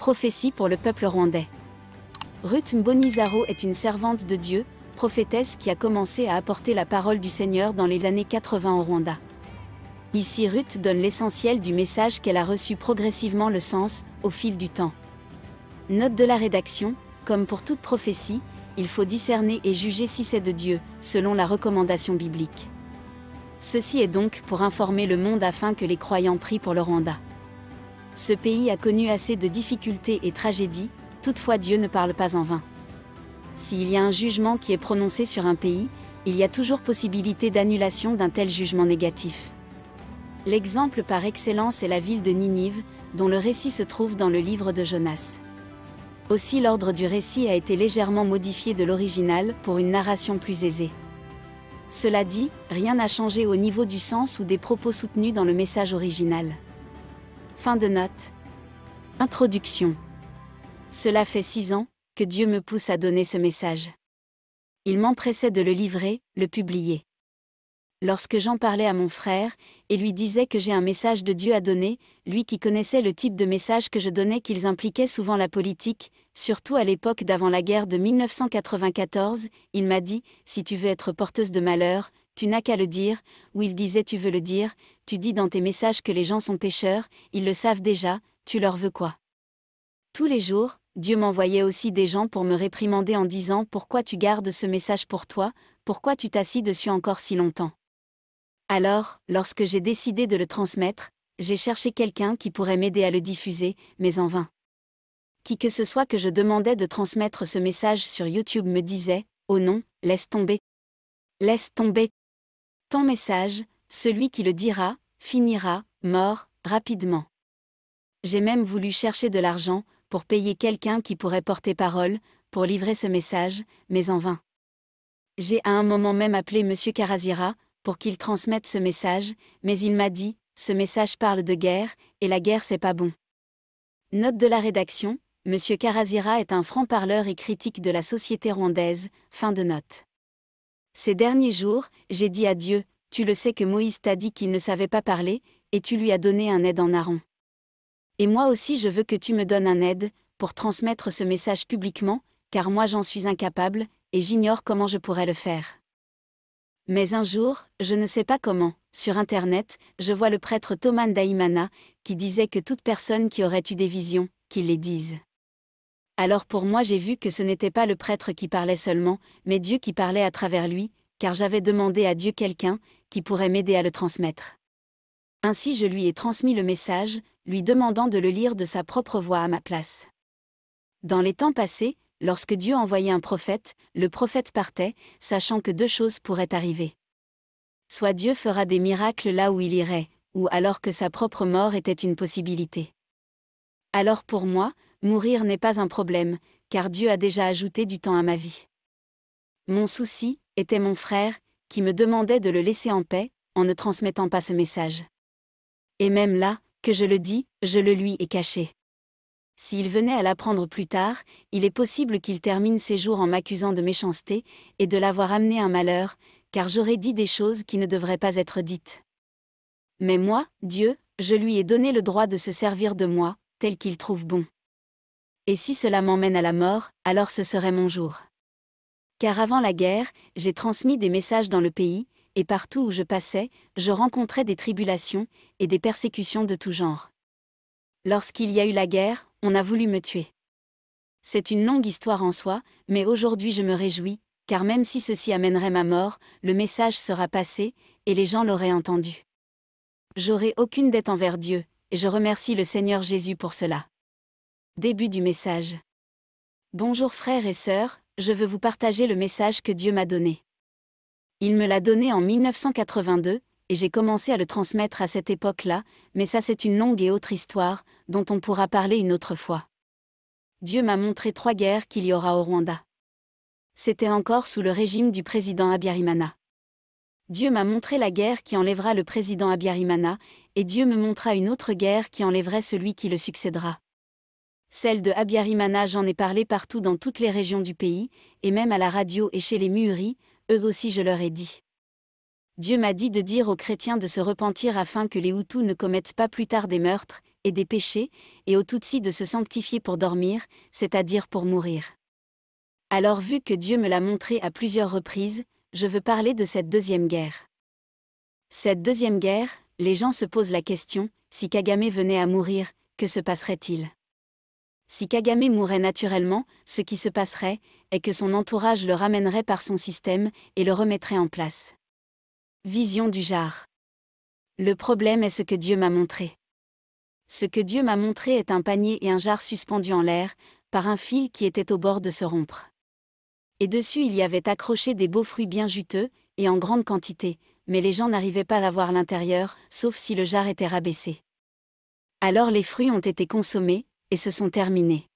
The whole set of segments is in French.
Prophétie pour le peuple rwandais. Ruth Mbonizaro est une servante de Dieu, prophétesse qui a commencé à apporter la parole du Seigneur dans les années 80 au Rwanda. Ici Ruth donne l'essentiel du message qu'elle a reçu progressivement le sens, au fil du temps. Note de la rédaction, comme pour toute prophétie, il faut discerner et juger si c'est de Dieu, selon la recommandation biblique. Ceci est donc pour informer le monde afin que les croyants prient pour le Rwanda. Ce pays a connu assez de difficultés et tragédies, toutefois Dieu ne parle pas en vain. S'il y a un jugement qui est prononcé sur un pays, il y a toujours possibilité d'annulation d'un tel jugement négatif. L'exemple par excellence est la ville de Ninive, dont le récit se trouve dans le livre de Jonas. Aussi l'ordre du récit a été légèrement modifié de l'original pour une narration plus aisée. Cela dit, rien n'a changé au niveau du sens ou des propos soutenus dans le message original. Fin de note. Introduction. Cela fait 6 ans que Dieu me pousse à donner ce message. Il m'empressait de le livrer, le publier. Lorsque j'en parlais à mon frère, et lui disais que j'ai un message de Dieu à donner, lui qui connaissait le type de message que je donnais qu'ils impliquaient souvent la politique, surtout à l'époque d'avant la guerre de 1994, il m'a dit, si tu veux être porteuse de malheur, tu n'as qu'à le dire, ou il disait tu veux le dire, tu dis dans tes messages que les gens sont pécheurs, ils le savent déjà, tu leur veux quoi? Tous les jours, Dieu m'envoyait aussi des gens pour me réprimander en disant pourquoi tu gardes ce message pour toi, pourquoi tu t'assis dessus encore si longtemps. Alors, lorsque j'ai décidé de le transmettre, j'ai cherché quelqu'un qui pourrait m'aider à le diffuser, mais en vain. Qui que ce soit que je demandais de transmettre ce message sur YouTube me disait « Oh non, laisse tomber. Laisse tomber. Ton message, celui qui le dira, finira, mort, rapidement. » J'ai même voulu chercher de l'argent, pour payer quelqu'un qui pourrait porter parole, pour livrer ce message, mais en vain. J'ai à un moment même appelé M. Karazira, pour qu'il transmette ce message, mais il m'a dit, ce message parle de guerre, et la guerre c'est pas bon. Note de la rédaction, M. Karazira est un franc-parleur et critique de la société rwandaise, fin de note. Ces derniers jours, j'ai dit à Dieu, tu le sais que Moïse t'a dit qu'il ne savait pas parler, et tu lui as donné un aide en Aaron. Et moi aussi je veux que tu me donnes un aide, pour transmettre ce message publiquement, car moi j'en suis incapable, et j'ignore comment je pourrais le faire. Mais un jour, je ne sais pas comment, sur Internet, je vois le prêtre Thomas Ndaimana, qui disait que toute personne qui aurait eu des visions, qu'il les dise. Alors pour moi j'ai vu que ce n'était pas le prêtre qui parlait seulement, mais Dieu qui parlait à travers lui, car j'avais demandé à Dieu quelqu'un, qui pourrait m'aider à le transmettre. Ainsi je lui ai transmis le message, lui demandant de le lire de sa propre voix à ma place. Dans les temps passés, lorsque Dieu envoyait un prophète, le prophète partait, sachant que 2 choses pourraient arriver. Soit Dieu fera des miracles là où il irait, ou alors que sa propre mort était une possibilité. Alors pour moi, mourir n'est pas un problème, car Dieu a déjà ajouté du temps à ma vie. Mon souci était mon frère, qui me demandait de le laisser en paix, en ne transmettant pas ce message. Et même là, que je le dis, je le lui ai caché. S'il venait à l'apprendre plus tard, il est possible qu'il termine ses jours en m'accusant de méchanceté, et de l'avoir amené un malheur, car j'aurais dit des choses qui ne devraient pas être dites. Mais moi, Dieu, je lui ai donné le droit de se servir de moi, tel qu'il trouve bon. Et si cela m'emmène à la mort, alors ce serait mon jour. Car avant la guerre, j'ai transmis des messages dans le pays, et partout où je passais, je rencontrais des tribulations, et des persécutions de tout genre. Lorsqu'il y a eu la guerre, on a voulu me tuer. C'est une longue histoire en soi, mais aujourd'hui je me réjouis, car même si ceci amènerait ma mort, le message sera passé, et les gens l'auraient entendu. J'aurai aucune dette envers Dieu, et je remercie le Seigneur Jésus pour cela. Début du message. Bonjour frères et sœurs, je veux vous partager le message que Dieu m'a donné. Il me l'a donné en 1982, et j'ai commencé à le transmettre à cette époque-là, mais ça c'est une longue et autre histoire, dont on pourra parler une autre fois. Dieu m'a montré 3 guerres qu'il y aura au Rwanda. C'était encore sous le régime du président Habyarimana. Dieu m'a montré la guerre qui enlèvera le président Habyarimana, et Dieu me montra une autre guerre qui enlèverait celui qui le succédera. Celle de Habyarimana, j'en ai parlé partout dans toutes les régions du pays, et même à la radio et chez les Muhuris, eux aussi je leur ai dit. Dieu m'a dit de dire aux chrétiens de se repentir afin que les Hutus ne commettent pas plus tard des meurtres, et des péchés, et aux Tutsis de se sanctifier pour dormir, c'est-à-dire pour mourir. Alors vu que Dieu me l'a montré à plusieurs reprises, je veux parler de cette deuxième guerre. Cette deuxième guerre, les gens se posent la question, si Kagame venait à mourir, que se passerait-il? Si Kagame mourait naturellement, ce qui se passerait, est que son entourage le ramènerait par son système, et le remettrait en place. Vision du jar. Le problème est ce que Dieu m'a montré. Ce que Dieu m'a montré est un panier et un jar suspendus en l'air, par un fil qui était au bord de se rompre. Et dessus il y avait accroché des beaux fruits bien juteux, et en grande quantité, mais les gens n'arrivaient pas à voir l'intérieur, sauf si le jar était rabaissé. Alors les fruits ont été consommés, et se sont terminés.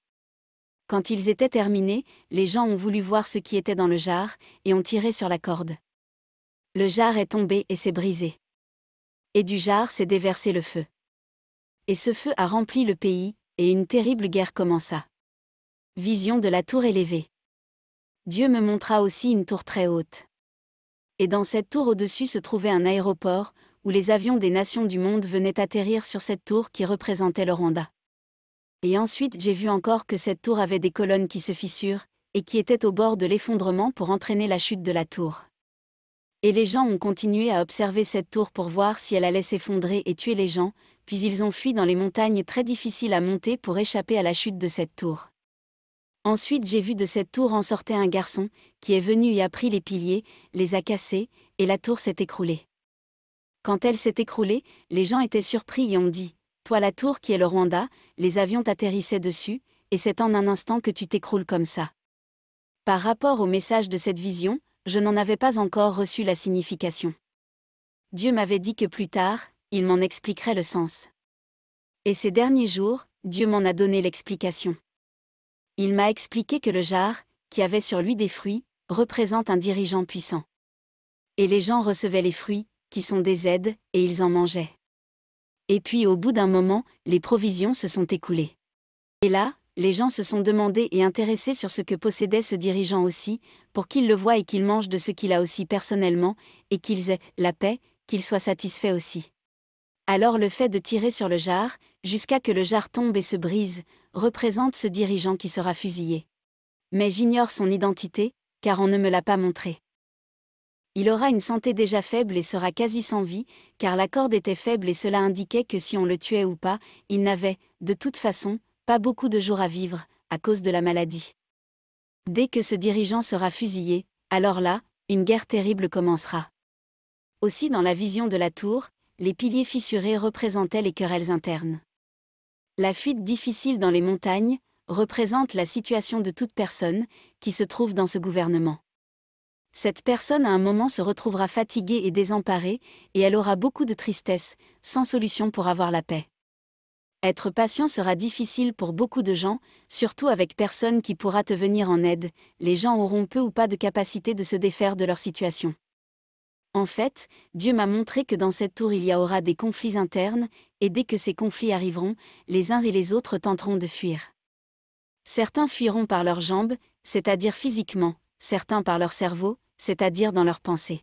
Quand ils étaient terminés, les gens ont voulu voir ce qui était dans le jar, et ont tiré sur la corde. Le jar est tombé et s'est brisé. Et du jar s'est déversé le feu. Et ce feu a rempli le pays, et une terrible guerre commença. Vision de la tour élevée. Dieu me montra aussi une tour très haute. Et dans cette tour au-dessus se trouvait un aéroport, où les avions des nations du monde venaient atterrir sur cette tour qui représentait le Rwanda. Et ensuite j'ai vu encore que cette tour avait des colonnes qui se fissurent, et qui étaient au bord de l'effondrement pour entraîner la chute de la tour. Et les gens ont continué à observer cette tour pour voir si elle allait s'effondrer et tuer les gens, puis ils ont fui dans les montagnes très difficiles à monter pour échapper à la chute de cette tour. Ensuite j'ai vu de cette tour en sortait un garçon, qui est venu et a pris les piliers, les a cassés, et la tour s'est écroulée. Quand elle s'est écroulée, les gens étaient surpris et ont dit, « Toi la tour qui est le Rwanda, les avions t'atterrissaient dessus, et c'est en un instant que tu t'écroules comme ça. » Par rapport au message de cette vision, je n'en avais pas encore reçu la signification. Dieu m'avait dit que plus tard, il m'en expliquerait le sens. Et ces derniers jours, Dieu m'en a donné l'explication. Il m'a expliqué que le jar, qui avait sur lui des fruits, représente un dirigeant puissant. Et les gens recevaient les fruits, qui sont des aides, et ils en mangeaient. Et puis au bout d'un moment, les provisions se sont écoulées. Et là, les gens se sont demandés et intéressés sur ce que possédait ce dirigeant aussi, pour qu'il le voie et qu'il mange de ce qu'il a aussi personnellement, et qu'ils aient la paix, qu'ils soient satisfaits aussi. Alors le fait de tirer sur le jar, jusqu'à que le jar tombe et se brise, représente ce dirigeant qui sera fusillé. Mais j'ignore son identité, car on ne me l'a pas montré. Il aura une santé déjà faible et sera quasi sans vie, car la corde était faible et cela indiquait que si on le tuait ou pas, il n'avait, de toute façon, pas beaucoup de jours à vivre, à cause de la maladie. Dès que ce dirigeant sera fusillé, alors là, une guerre terrible commencera. Aussi dans la vision de la tour, les piliers fissurés représentaient les querelles internes. La fuite difficile dans les montagnes représente la situation de toute personne qui se trouve dans ce gouvernement. Cette personne à un moment se retrouvera fatiguée et désemparée, et elle aura beaucoup de tristesse, sans solution pour avoir la paix. Être patient sera difficile pour beaucoup de gens, surtout avec personne qui pourra te venir en aide, les gens auront peu ou pas de capacité de se défaire de leur situation. En fait, Dieu m'a montré que dans cette tour il y aura des conflits internes, et dès que ces conflits arriveront, les uns et les autres tenteront de fuir. Certains fuiront par leurs jambes, c'est-à-dire physiquement, certains par leur cerveau, c'est-à-dire dans leurs pensées.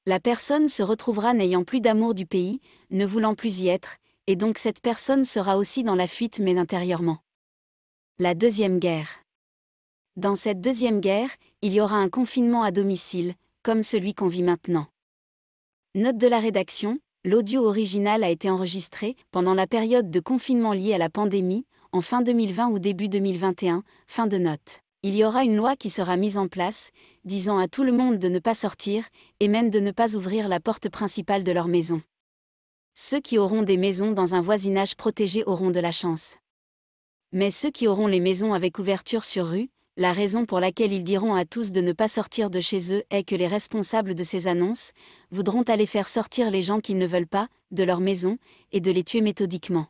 La personne se retrouvera n'ayant plus d'amour du pays, ne voulant plus y être, et donc cette personne sera aussi dans la fuite mais intérieurement. La deuxième guerre. Dans cette deuxième guerre, il y aura un confinement à domicile, comme celui qu'on vit maintenant. Note de la rédaction, l'audio original a été enregistré pendant la période de confinement liée à la pandémie, en fin 2020 ou début 2021, fin de note. Il y aura une loi qui sera mise en place, disant à tout le monde de ne pas sortir, et même de ne pas ouvrir la porte principale de leur maison. Ceux qui auront des maisons dans un voisinage protégé auront de la chance. Mais ceux qui auront les maisons avec ouverture sur rue, la raison pour laquelle ils diront à tous de ne pas sortir de chez eux est que les responsables de ces annonces voudront aller faire sortir les gens qu'ils ne veulent pas, de leur maison, et de les tuer méthodiquement.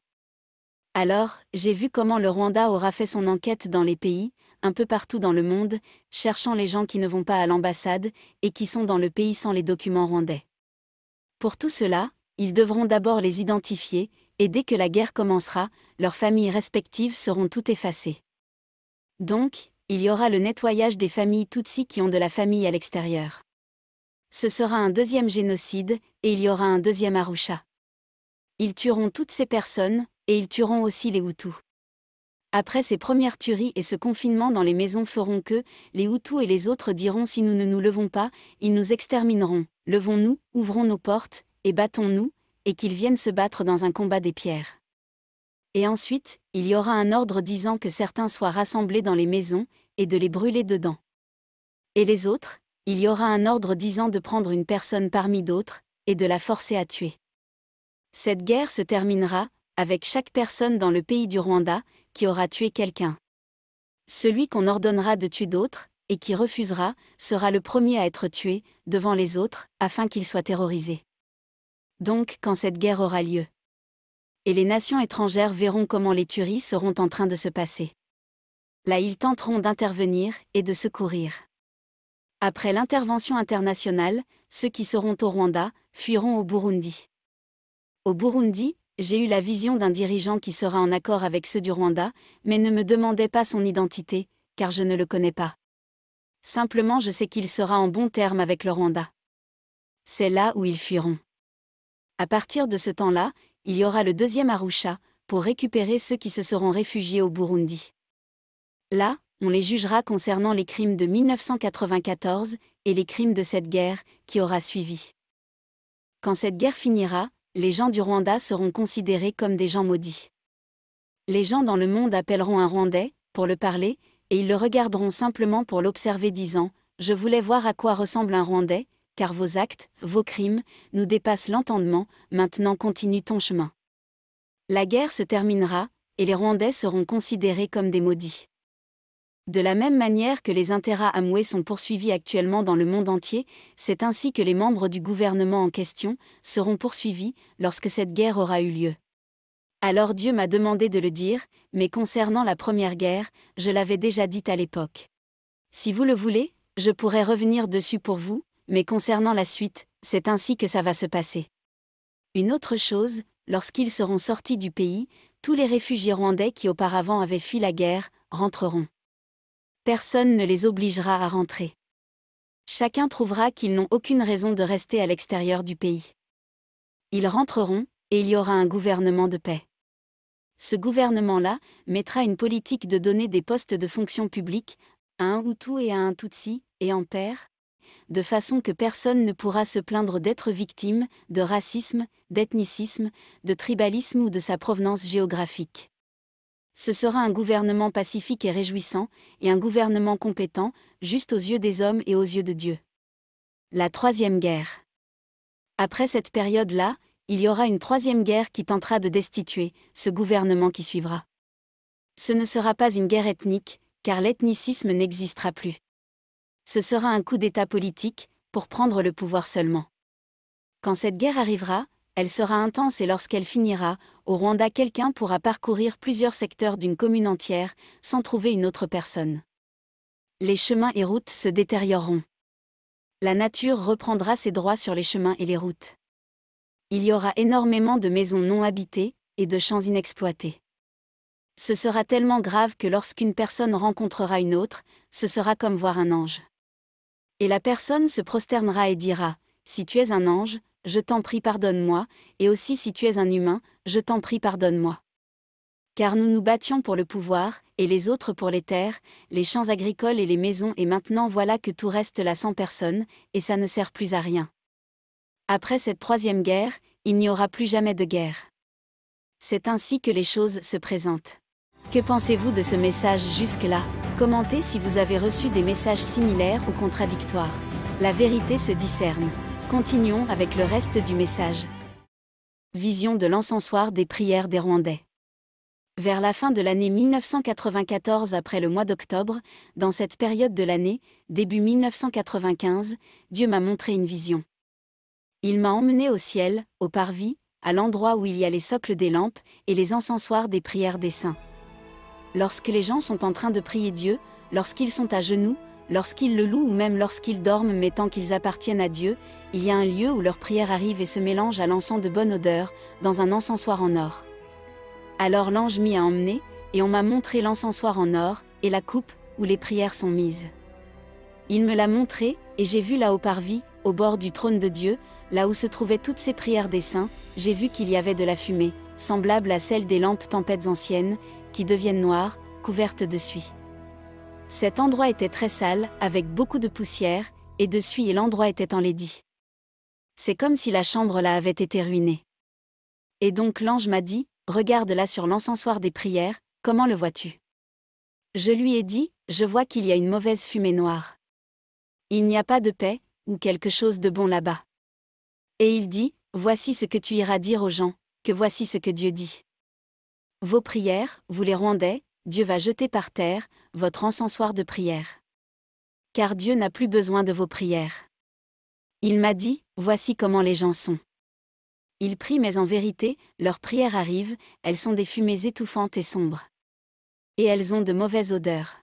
Alors, j'ai vu comment le Rwanda aura fait son enquête dans les pays, un peu partout dans le monde, cherchant les gens qui ne vont pas à l'ambassade, et qui sont dans le pays sans les documents rwandais. Pour tout cela, ils devront d'abord les identifier, et dès que la guerre commencera, leurs familles respectives seront toutes effacées. Donc, il y aura le nettoyage des familles Tutsis qui ont de la famille à l'extérieur. Ce sera un deuxième génocide, et il y aura un deuxième Arusha. Ils tueront toutes ces personnes, Et ils tueront aussi les Hutus. Après ces premières tueries et ce confinement dans les maisons feront que, les Hutus et les autres diront si nous ne nous levons pas, ils nous extermineront, levons-nous, ouvrons nos portes, et battons-nous, et qu'ils viennent se battre dans un combat des pierres. Et ensuite, il y aura un ordre disant que certains soient rassemblés dans les maisons, et de les brûler dedans. Et les autres, il y aura un ordre disant de prendre une personne parmi d'autres, et de la forcer à tuer. Cette guerre se terminera, avec chaque personne dans le pays du Rwanda, qui aura tué quelqu'un. Celui qu'on ordonnera de tuer d'autres, et qui refusera, sera le premier à être tué, devant les autres, afin qu'il soit terrorisé. Donc, quand cette guerre aura lieu. Et les nations étrangères verront comment les tueries seront en train de se passer. Là ils tenteront d'intervenir, et de secourir. Après l'intervention internationale, ceux qui seront au Rwanda, fuiront au Burundi. Au Burundi, j'ai eu la vision d'un dirigeant qui sera en accord avec ceux du Rwanda, mais ne me demandez pas son identité, car je ne le connais pas. Simplement je sais qu'il sera en bon terme avec le Rwanda. C'est là où ils fuiront. À partir de ce temps-là, il y aura le deuxième Arusha, pour récupérer ceux qui se seront réfugiés au Burundi. Là, on les jugera concernant les crimes de 1994, et les crimes de cette guerre, qui aura suivi. Quand cette guerre finira, les gens du Rwanda seront considérés comme des gens maudits. Les gens dans le monde appelleront un Rwandais, pour le parler, et ils le regarderont simplement pour l'observer disant « Je voulais voir à quoi ressemble un Rwandais, car vos actes, vos crimes, nous dépassent l'entendement, maintenant continue ton chemin. » La guerre se terminera, et les Rwandais seront considérés comme des maudits. De la même manière que les Intera Amwe sont poursuivis actuellement dans le monde entier, c'est ainsi que les membres du gouvernement en question seront poursuivis lorsque cette guerre aura eu lieu. Alors Dieu m'a demandé de le dire, mais concernant la première guerre, je l'avais déjà dit à l'époque. Si vous le voulez, je pourrais revenir dessus pour vous, mais concernant la suite, c'est ainsi que ça va se passer. Une autre chose, lorsqu'ils seront sortis du pays, tous les réfugiés rwandais qui auparavant avaient fui la guerre, rentreront. Personne ne les obligera à rentrer. Chacun trouvera qu'ils n'ont aucune raison de rester à l'extérieur du pays. Ils rentreront, et il y aura un gouvernement de paix. Ce gouvernement-là mettra une politique de donner des postes de fonction publique à un Hutu et à un Tutsi, et en pair, de façon que personne ne pourra se plaindre d'être victime de racisme, d'ethnicisme, de tribalisme ou de sa provenance géographique. Ce sera un gouvernement pacifique et réjouissant, et un gouvernement compétent, juste aux yeux des hommes et aux yeux de Dieu. La troisième guerre. Après cette période-là, il y aura une troisième guerre qui tentera de destituer ce gouvernement qui suivra. Ce ne sera pas une guerre ethnique, car l'ethnicisme n'existera plus. Ce sera un coup d'État politique, pour prendre le pouvoir seulement. Quand cette guerre arrivera, elle sera intense et lorsqu'elle finira, au Rwanda quelqu'un pourra parcourir plusieurs secteurs d'une commune entière, sans trouver une autre personne. Les chemins et routes se détérioreront. La nature reprendra ses droits sur les chemins et les routes. Il y aura énormément de maisons non habitées, et de champs inexploités. Ce sera tellement grave que lorsqu'une personne rencontrera une autre, ce sera comme voir un ange. Et la personne se prosternera et dira, « Si tu es un ange, je t'en prie pardonne-moi, et aussi si tu es un humain, je t'en prie pardonne-moi. » Car nous nous battions pour le pouvoir, et les autres pour les terres, les champs agricoles et les maisons et maintenant voilà que tout reste là sans personne, et ça ne sert plus à rien. Après cette troisième guerre, il n'y aura plus jamais de guerre. C'est ainsi que les choses se présentent. Que pensez-vous de ce message jusque-là? Commentez si vous avez reçu des messages similaires ou contradictoires. La vérité se discerne. Continuons avec le reste du message. Vision de l'encensoir des prières des Rwandais. Vers la fin de l'année 1994 après le mois d'octobre, dans cette période de l'année, début 1995, Dieu m'a montré une vision. Il m'a emmené au ciel, au parvis, à l'endroit où il y a les socles des lampes et les encensoirs des prières des saints. Lorsque les gens sont en train de prier Dieu, lorsqu'ils sont à genoux, lorsqu'ils le louent ou même lorsqu'ils dorment mais tant qu'ils appartiennent à Dieu, il y a un lieu où leur prière arrive et se mélange à l'encens de bonne odeur, dans un encensoir en or. Alors l'ange m'y a emmené, et on m'a montré l'encensoir en or, et la coupe, où les prières sont mises. Il me l'a montré, et j'ai vu là au parvis, au bord du trône de Dieu, là où se trouvaient toutes ces prières des saints, j'ai vu qu'il y avait de la fumée, semblable à celle des lampes tempêtes anciennes, qui deviennent noires, couvertes de suie. Cet endroit était très sale, avec beaucoup de poussière, et de suie et l'endroit était enlaidi. C'est comme si la chambre là avait été ruinée. Et donc l'ange m'a dit, regarde là sur l'encensoir des prières, comment le vois-tu? Je lui ai dit, je vois qu'il y a une mauvaise fumée noire. Il n'y a pas de paix, ou quelque chose de bon là-bas. Et il dit, voici ce que tu iras dire aux gens, que voici ce que Dieu dit. Vos prières, vous les Rwandais, Dieu va jeter par terre, votre encensoir de prière. Car Dieu n'a plus besoin de vos prières. Il m'a dit, voici comment les gens sont. Ils prient mais en vérité, leurs prières arrivent, elles sont des fumées étouffantes et sombres. Et elles ont de mauvaises odeurs.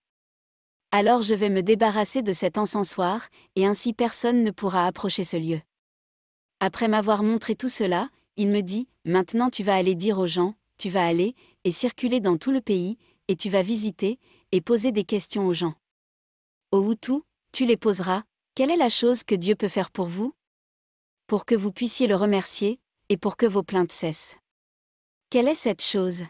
Alors je vais me débarrasser de cet encensoir, et ainsi personne ne pourra approcher ce lieu. Après m'avoir montré tout cela, il me dit, maintenant tu vas aller dire aux gens, tu vas aller, et circuler dans tout le pays, et tu vas visiter, et poser des questions aux gens. Aux Hutus, tu les poseras, quelle est la chose que Dieu peut faire pour vous? Pour que vous puissiez le remercier, et pour que vos plaintes cessent. Quelle est cette chose?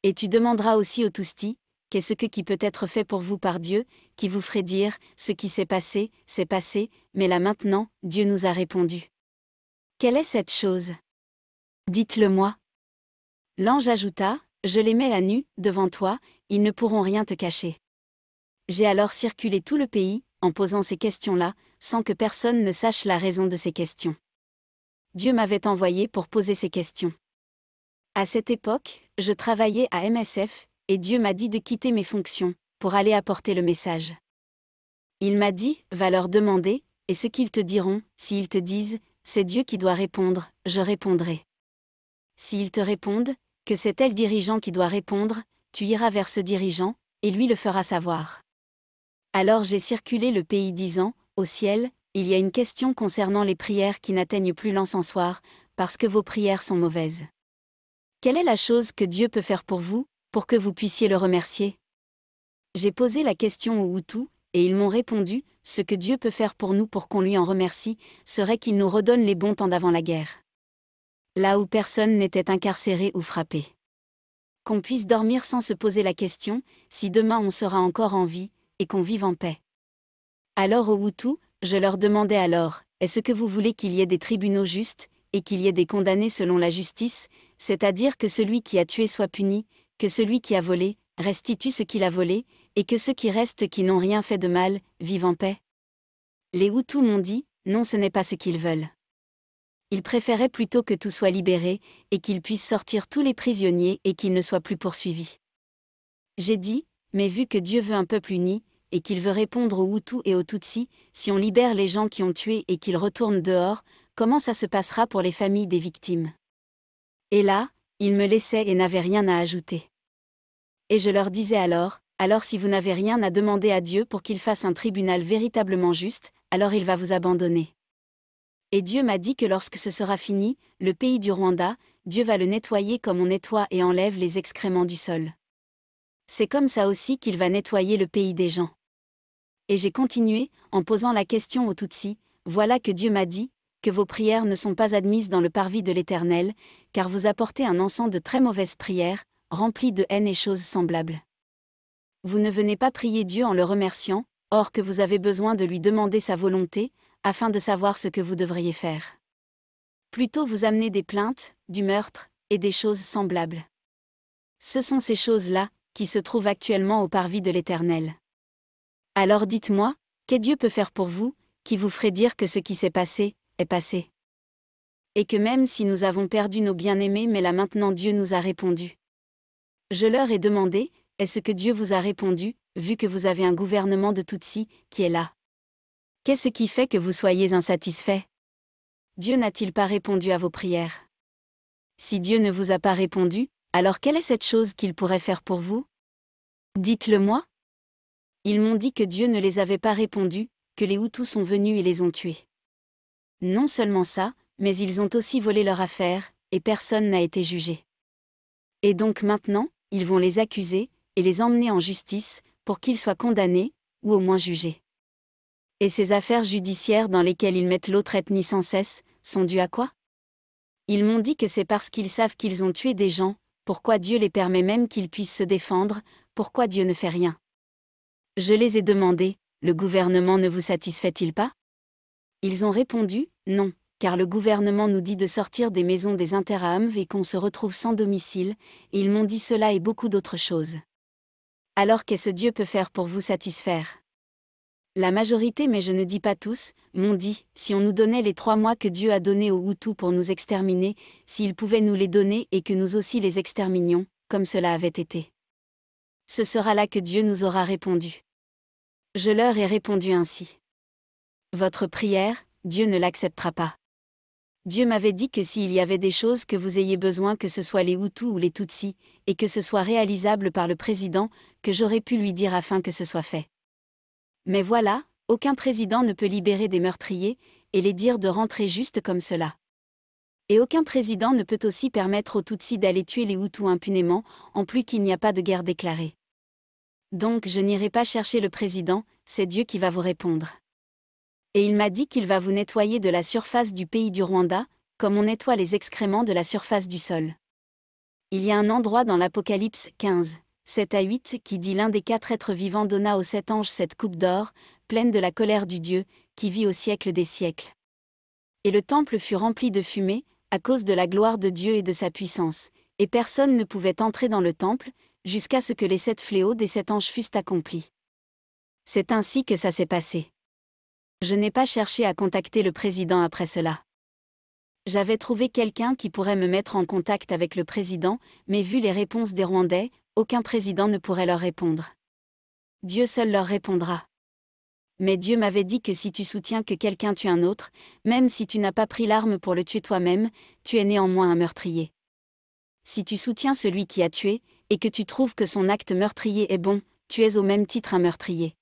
Et tu demanderas aussi aux Tutsis, qu'est-ce qui peut être fait pour vous par Dieu, qui vous ferait dire, ce qui s'est passé, mais là maintenant, Dieu nous a répondu. Quelle est cette chose? Dites-le-moi. L'ange ajouta, je les mets à nu, devant toi, ils ne pourront rien te cacher. J'ai alors circulé tout le pays, en posant ces questions-là, sans que personne ne sache la raison de ces questions. Dieu m'avait envoyé pour poser ces questions. À cette époque, je travaillais à MSF, et Dieu m'a dit de quitter mes fonctions, pour aller apporter le message. Il m'a dit, va leur demander, et ce qu'ils te diront, s'ils te disent, c'est Dieu qui doit répondre, je répondrai. S'ils te répondent, que c'est tel dirigeant qui doit répondre, tu iras vers ce dirigeant, et lui le fera savoir. Alors j'ai circulé le pays disant, au ciel, il y a une question concernant les prières qui n'atteignent plus l'encensoir, parce que vos prières sont mauvaises. Quelle est la chose que Dieu peut faire pour vous, pour que vous puissiez le remercier? J'ai posé la question aux Hutus, et ils m'ont répondu, ce que Dieu peut faire pour nous pour qu'on lui en remercie, serait qu'il nous redonne les bons temps d'avant la guerre. Là où personne n'était incarcéré ou frappé. Qu'on puisse dormir sans se poser la question, si demain on sera encore en vie, et qu'on vive en paix. Alors aux Hutus, je leur demandais alors, est-ce que vous voulez qu'il y ait des tribunaux justes, et qu'il y ait des condamnés selon la justice, c'est-à-dire que celui qui a tué soit puni, que celui qui a volé, restitue ce qu'il a volé, et que ceux qui restent qui n'ont rien fait de mal, vivent en paix? Les Hutus m'ont dit, non, ce n'est pas ce qu'ils veulent. Ils préféraient plutôt que tout soit libéré, et qu'ils puissent sortir tous les prisonniers et qu'ils ne soient plus poursuivis. J'ai dit, mais vu que Dieu veut un peuple uni, et qu'il veut répondre aux Hutus et aux Tutsis, si on libère les gens qui ont tué et qu'ils retournent dehors, comment ça se passera pour les familles des victimes? Et là, ils me laissaient et n'avaient rien à ajouter. Et je leur disais alors si vous n'avez rien à demander à Dieu pour qu'il fasse un tribunal véritablement juste, alors il va vous abandonner. Et Dieu m'a dit que lorsque ce sera fini, le pays du Rwanda, Dieu va le nettoyer comme on nettoie et enlève les excréments du sol. C'est comme ça aussi qu'il va nettoyer le pays des gens. Et j'ai continué, en posant la question aux Tutsis, voilà que Dieu m'a dit, que vos prières ne sont pas admises dans le parvis de l'Éternel, car vous apportez un encens de très mauvaises prières, remplies de haine et choses semblables. Vous ne venez pas prier Dieu en le remerciant, or que vous avez besoin de lui demander sa volonté, afin de savoir ce que vous devriez faire. Plutôt vous amenez des plaintes, du meurtre, et des choses semblables. Ce sont ces choses-là, qui se trouvent actuellement au parvis de l'Éternel. Alors dites-moi, qu'est Dieu peut faire pour vous, qui vous ferait dire que ce qui s'est passé, est passé? Et que même si nous avons perdu nos bien-aimés mais là maintenant Dieu nous a répondu. Je leur ai demandé, est-ce que Dieu vous a répondu, vu que vous avez un gouvernement de Tutsis, qui est là? Qu'est-ce qui fait que vous soyez insatisfaits? Dieu n'a-t-il pas répondu à vos prières? Si Dieu ne vous a pas répondu, alors quelle est cette chose qu'il pourrait faire pour vous? Dites-le-moi. Ils m'ont dit que Dieu ne les avait pas répondu, que les Hutus sont venus et les ont tués. Non seulement ça, mais ils ont aussi volé leur affaire, et personne n'a été jugé. Et donc maintenant, ils vont les accuser, et les emmener en justice, pour qu'ils soient condamnés, ou au moins jugés. Et ces affaires judiciaires dans lesquelles ils mettent l'autre ethnie sans cesse, sont dues à quoi? Ils m'ont dit que c'est parce qu'ils savent qu'ils ont tué des gens, pourquoi Dieu les permet même qu'ils puissent se défendre, pourquoi Dieu ne fait rien. Je les ai demandé, le gouvernement ne vous satisfait-il pas? Ils ont répondu, non, car le gouvernement nous dit de sortir des maisons des Interahamwe et qu'on se retrouve sans domicile, et ils m'ont dit cela et beaucoup d'autres choses. Alors qu'est-ce que Dieu peut faire pour vous satisfaire? La majorité, mais je ne dis pas tous, m'ont dit, si on nous donnait les 3 mois que Dieu a donnés aux Hutus pour nous exterminer, s'il pouvait nous les donner et que nous aussi les exterminions, comme cela avait été. Ce sera là que Dieu nous aura répondu. Je leur ai répondu ainsi. Votre prière, Dieu ne l'acceptera pas. Dieu m'avait dit que s'il y avait des choses que vous ayez besoin, que ce soit les Hutus ou les Tutsis, et que ce soit réalisable par le président, que j'aurais pu lui dire afin que ce soit fait. Mais voilà, aucun président ne peut libérer des meurtriers, et les dire de rentrer juste comme cela. Et aucun président ne peut aussi permettre aux Tutsis d'aller tuer les Hutus impunément, en plus qu'il n'y a pas de guerre déclarée. Donc je n'irai pas chercher le président, c'est Dieu qui va vous répondre. Et il m'a dit qu'il va vous nettoyer de la surface du pays du Rwanda, comme on nettoie les excréments de la surface du sol. Il y a un endroit dans l'Apocalypse 15, 7 à 8 qui dit l'un des 4 êtres vivants donna aux 7 anges cette coupe d'or, pleine de la colère du Dieu, qui vit au siècle des siècles. Et le temple fut rempli de fumée, à cause de la gloire de Dieu et de sa puissance, et personne ne pouvait entrer dans le temple, jusqu'à ce que les 7 fléaux des 7 anges fussent accomplis. C'est ainsi que ça s'est passé. Je n'ai pas cherché à contacter le président après cela. J'avais trouvé quelqu'un qui pourrait me mettre en contact avec le président, mais vu les réponses des Rwandais, aucun président ne pourrait leur répondre. Dieu seul leur répondra. Mais Dieu m'avait dit que si tu soutiens que quelqu'un tue un autre, même si tu n'as pas pris l'arme pour le tuer toi-même, tu es néanmoins un meurtrier. Si tu soutiens celui qui a tué, et que tu trouves que son acte meurtrier est bon, tu es au même titre un meurtrier.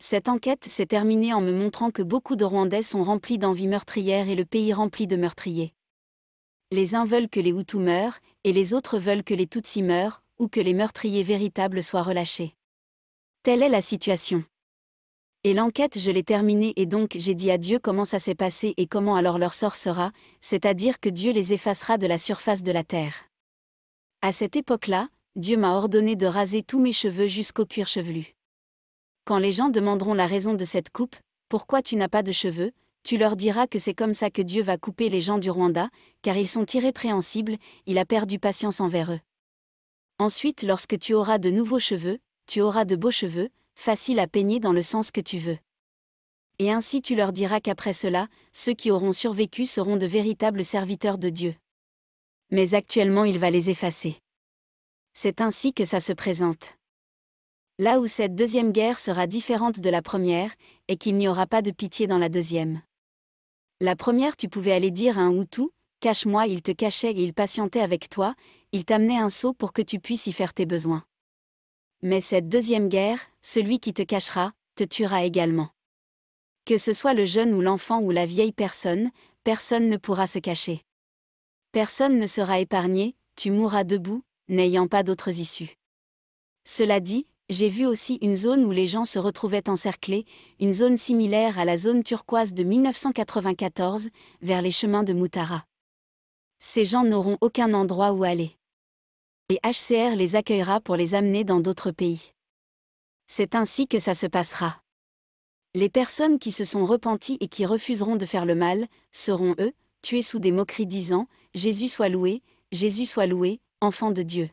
Cette enquête s'est terminée en me montrant que beaucoup de Rwandais sont remplis d'envie meurtrière et le pays rempli de meurtriers. Les uns veulent que les Hutus meurent, et les autres veulent que les Tutsis meurent, ou que les meurtriers véritables soient relâchés. Telle est la situation. Et l'enquête je l'ai terminée et donc j'ai dit à Dieu comment ça s'est passé et comment alors leur sort sera, c'est-à-dire que Dieu les effacera de la surface de la terre. À cette époque-là, Dieu m'a ordonné de raser tous mes cheveux jusqu'au cuir chevelu. Quand les gens demanderont la raison de cette coupe, pourquoi tu n'as pas de cheveux, tu leur diras que c'est comme ça que Dieu va couper les gens du Rwanda, car ils sont irrépréhensibles, il a perdu patience envers eux. Ensuite, lorsque tu auras de nouveaux cheveux, tu auras de beaux cheveux, faciles à peigner dans le sens que tu veux. Et ainsi tu leur diras qu'après cela, ceux qui auront survécu seront de véritables serviteurs de Dieu. Mais actuellement il va les effacer. C'est ainsi que ça se présente. Là où cette deuxième guerre sera différente de la première, et qu'il n'y aura pas de pitié dans la deuxième. La première tu pouvais aller dire à un Hutu, cache-moi, il te cachait et il patientait avec toi, il t'amenait un seau pour que tu puisses y faire tes besoins. Mais cette deuxième guerre, celui qui te cachera, te tuera également. Que ce soit le jeune ou l'enfant ou la vieille personne, personne ne pourra se cacher. Personne ne sera épargné, tu mourras debout, n'ayant pas d'autres issues. Cela dit, j'ai vu aussi une zone où les gens se retrouvaient encerclés, une zone similaire à la zone turquoise de 1994, vers les chemins de Mutara. Ces gens n'auront aucun endroit où aller. Et HCR les accueillera pour les amener dans d'autres pays. C'est ainsi que ça se passera. Les personnes qui se sont repenties et qui refuseront de faire le mal, seront eux, tués sous des moqueries disant « Jésus soit loué, enfant de Dieu ».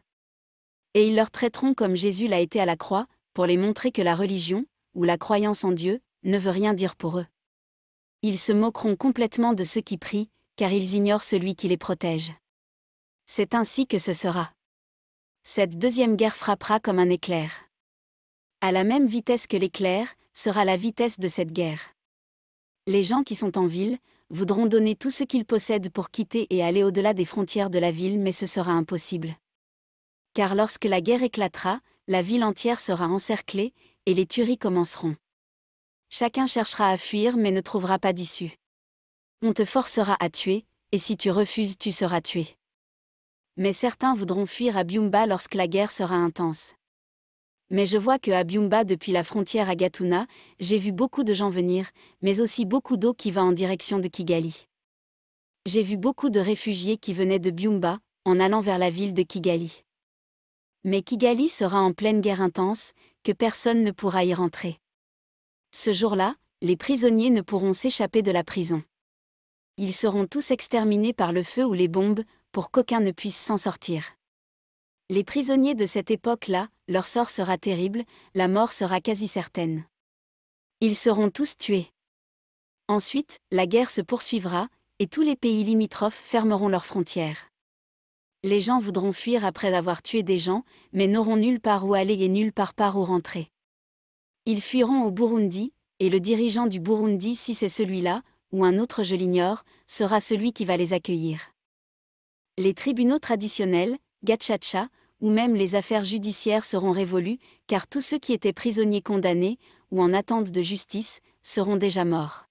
Et ils leur traiteront comme Jésus l'a été à la croix, pour les montrer que la religion, ou la croyance en Dieu, ne veut rien dire pour eux. Ils se moqueront complètement de ceux qui prient, car ils ignorent celui qui les protège. C'est ainsi que ce sera. Cette deuxième guerre frappera comme un éclair. À la même vitesse que l'éclair, sera la vitesse de cette guerre. Les gens qui sont en ville, voudront donner tout ce qu'ils possèdent pour quitter et aller au-delà des frontières de la ville, mais ce sera impossible. Car lorsque la guerre éclatera, la ville entière sera encerclée, et les tueries commenceront. Chacun cherchera à fuir mais ne trouvera pas d'issue. On te forcera à tuer, et si tu refuses tu seras tué. Mais certains voudront fuir à Byumba lorsque la guerre sera intense. Mais je vois que à Byumba depuis la frontière à Gatuna, j'ai vu beaucoup de gens venir, mais aussi beaucoup d'eau qui va en direction de Kigali. J'ai vu beaucoup de réfugiés qui venaient de Byumba, en allant vers la ville de Kigali. Mais Kigali sera en pleine guerre intense, que personne ne pourra y rentrer. Ce jour-là, les prisonniers ne pourront s'échapper de la prison. Ils seront tous exterminés par le feu ou les bombes, pour qu'aucun ne puisse s'en sortir. Les prisonniers de cette époque-là, leur sort sera terrible, la mort sera quasi certaine. Ils seront tous tués. Ensuite, la guerre se poursuivra, et tous les pays limitrophes fermeront leurs frontières. Les gens voudront fuir après avoir tué des gens, mais n'auront nulle part où aller et nulle part où rentrer. Ils fuiront au Burundi, et le dirigeant du Burundi, si c'est celui-là, ou un autre je l'ignore, sera celui qui va les accueillir. Les tribunaux traditionnels, Gacaca, ou même les affaires judiciaires seront révolues, car tous ceux qui étaient prisonniers condamnés, ou en attente de justice, seront déjà morts.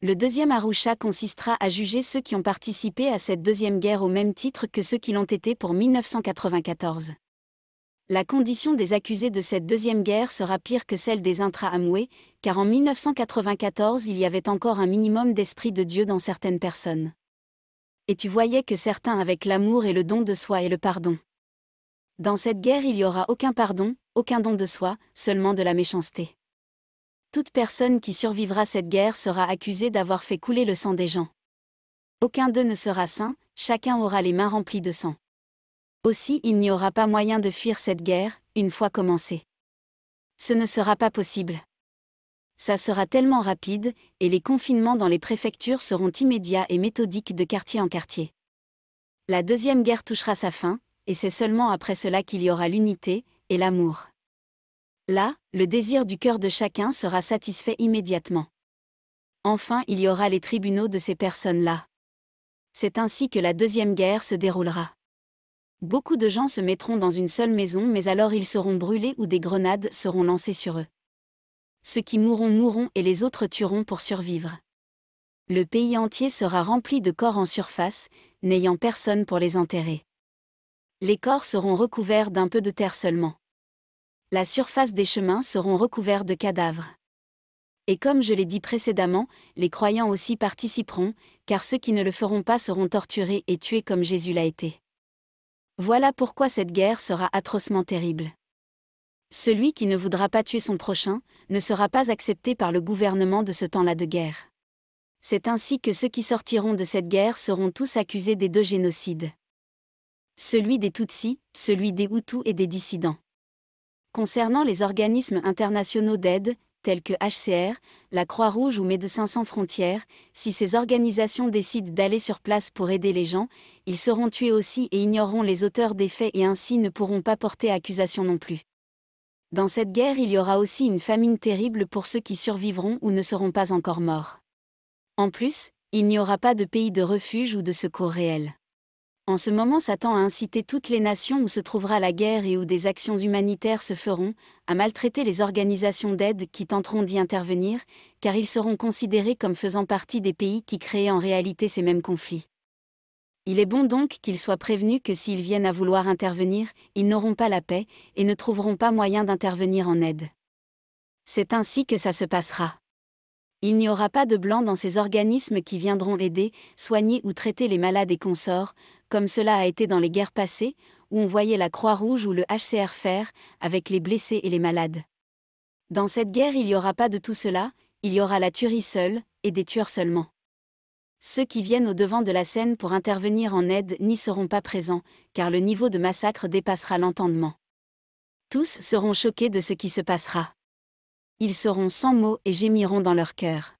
Le deuxième Arusha consistera à juger ceux qui ont participé à cette deuxième guerre au même titre que ceux qui l'ont été pour 1994. La condition des accusés de cette deuxième guerre sera pire que celle des intra-Amway, car en 1994 il y avait encore un minimum d'esprit de Dieu dans certaines personnes. Et tu voyais que certains avec l'amour et le don de soi et le pardon. Dans cette guerre il n'y aura aucun pardon, aucun don de soi, seulement de la méchanceté. Toute personne qui survivra cette guerre sera accusée d'avoir fait couler le sang des gens. Aucun d'eux ne sera saint, chacun aura les mains remplies de sang. Aussi il n'y aura pas moyen de fuir cette guerre, une fois commencée. Ce ne sera pas possible. Ça sera tellement rapide, et les confinements dans les préfectures seront immédiats et méthodiques de quartier en quartier. La deuxième guerre touchera sa fin, et c'est seulement après cela qu'il y aura l'unité, et l'amour. Là, le désir du cœur de chacun sera satisfait immédiatement. Enfin il y aura les tribunaux de ces personnes-là. C'est ainsi que la deuxième guerre se déroulera. Beaucoup de gens se mettront dans une seule maison mais alors ils seront brûlés ou des grenades seront lancées sur eux. Ceux qui mourront et les autres tueront pour survivre. Le pays entier sera rempli de corps en surface, n'ayant personne pour les enterrer. Les corps seront recouverts d'un peu de terre seulement. La surface des chemins seront recouverts de cadavres. Et comme je l'ai dit précédemment, les croyants aussi participeront, car ceux qui ne le feront pas seront torturés et tués comme Jésus l'a été. Voilà pourquoi cette guerre sera atrocement terrible. Celui qui ne voudra pas tuer son prochain, ne sera pas accepté par le gouvernement de ce temps-là de guerre. C'est ainsi que ceux qui sortiront de cette guerre seront tous accusés des deux génocides. Celui des Tutsis, celui des Hutus et des dissidents. Concernant les organismes internationaux d'aide, tels que HCR, la Croix-Rouge ou Médecins sans frontières, si ces organisations décident d'aller sur place pour aider les gens, ils seront tués aussi et ignoreront les auteurs des faits et ainsi ne pourront pas porter accusation non plus. Dans cette guerre il y aura aussi une famine terrible pour ceux qui survivront ou ne seront pas encore morts. En plus, il n'y aura pas de pays de refuge ou de secours réel. En ce moment Satan a incité toutes les nations où se trouvera la guerre et où des actions humanitaires se feront, à maltraiter les organisations d'aide qui tenteront d'y intervenir, car ils seront considérés comme faisant partie des pays qui créaient en réalité ces mêmes conflits. Il est bon donc qu'ils soient prévenus que s'ils viennent à vouloir intervenir, ils n'auront pas la paix, et ne trouveront pas moyen d'intervenir en aide. C'est ainsi que ça se passera. Il n'y aura pas de blancs dans ces organismes qui viendront aider, soigner ou traiter les malades et consorts, comme cela a été dans les guerres passées, où on voyait la Croix-Rouge ou le HCR faire, avec les blessés et les malades. Dans cette guerre il n'y aura pas de tout cela, il y aura la tuerie seule, et des tueurs seulement. Ceux qui viennent au devant de la scène pour intervenir en aide n'y seront pas présents, car le niveau de massacre dépassera l'entendement. Tous seront choqués de ce qui se passera. Ils seront sans mots et gémiront dans leur cœur.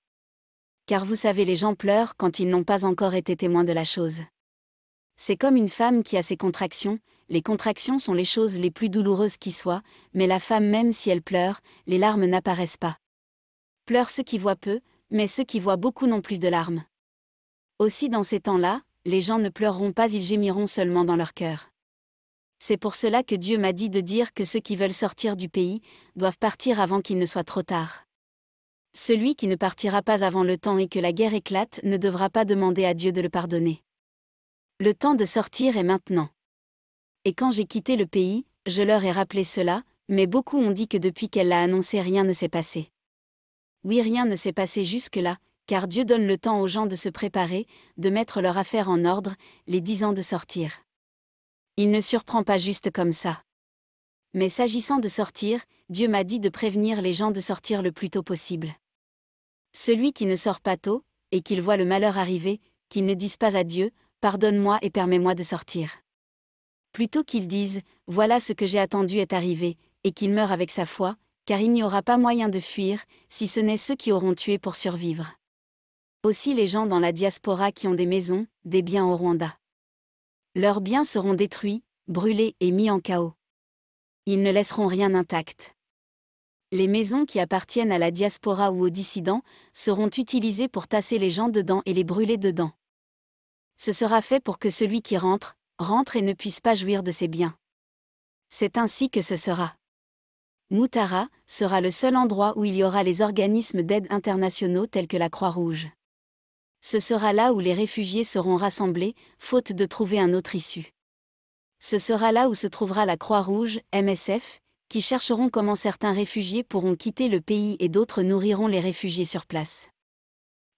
Car vous savez les gens pleurent quand ils n'ont pas encore été témoins de la chose. C'est comme une femme qui a ses contractions, les contractions sont les choses les plus douloureuses qui soient, mais la femme même si elle pleure, les larmes n'apparaissent pas. Pleurent ceux qui voient peu, mais ceux qui voient beaucoup n'ont plus de larmes. Aussi dans ces temps-là, les gens ne pleureront pas, ils gémiront seulement dans leur cœur. C'est pour cela que Dieu m'a dit de dire que ceux qui veulent sortir du pays, doivent partir avant qu'il ne soit trop tard. Celui qui ne partira pas avant le temps et que la guerre éclate ne devra pas demander à Dieu de le pardonner. Le temps de sortir est maintenant. Et quand j'ai quitté le pays, je leur ai rappelé cela, mais beaucoup ont dit que depuis qu'elle l'a annoncé rien ne s'est passé. Oui, rien ne s'est passé jusque-là, car Dieu donne le temps aux gens de se préparer, de mettre leur affaire en ordre, les disant de sortir. Il ne surprend pas juste comme ça. Mais s'agissant de sortir, Dieu m'a dit de prévenir les gens de sortir le plus tôt possible. Celui qui ne sort pas tôt, et qu'il voit le malheur arriver, qu'il ne dise pas à Dieu, pardonne-moi et permets-moi de sortir. Plutôt qu'il dise, voilà ce que j'ai attendu est arrivé, et qu'il meure avec sa foi, car il n'y aura pas moyen de fuir, si ce n'est ceux qui auront tué pour survivre. Aussi les gens dans la diaspora qui ont des maisons, des biens au Rwanda. Leurs biens seront détruits, brûlés et mis en chaos. Ils ne laisseront rien intact. Les maisons qui appartiennent à la diaspora ou aux dissidents seront utilisées pour tasser les gens dedans et les brûler dedans. Ce sera fait pour que celui qui rentre et ne puisse pas jouir de ses biens. C'est ainsi que ce sera. Mutara sera le seul endroit où il y aura les organismes d'aide internationaux tels que la Croix-Rouge. Ce sera là où les réfugiés seront rassemblés, faute de trouver un autre issue. Ce sera là où se trouvera la Croix-Rouge, MSF, qui chercheront comment certains réfugiés pourront quitter le pays et d'autres nourriront les réfugiés sur place.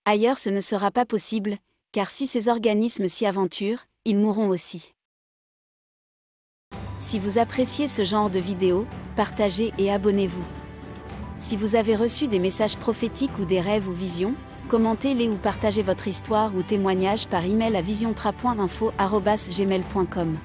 Ailleurs ce ne sera pas possible, car si ces organismes s'y aventurent, ils mourront aussi. Si vous appréciez ce genre de vidéos, partagez et abonnez-vous. Si vous avez reçu des messages prophétiques ou des rêves ou visions, commentez-les ou partagez votre histoire ou témoignage par email à visiontra.info@gmail.com.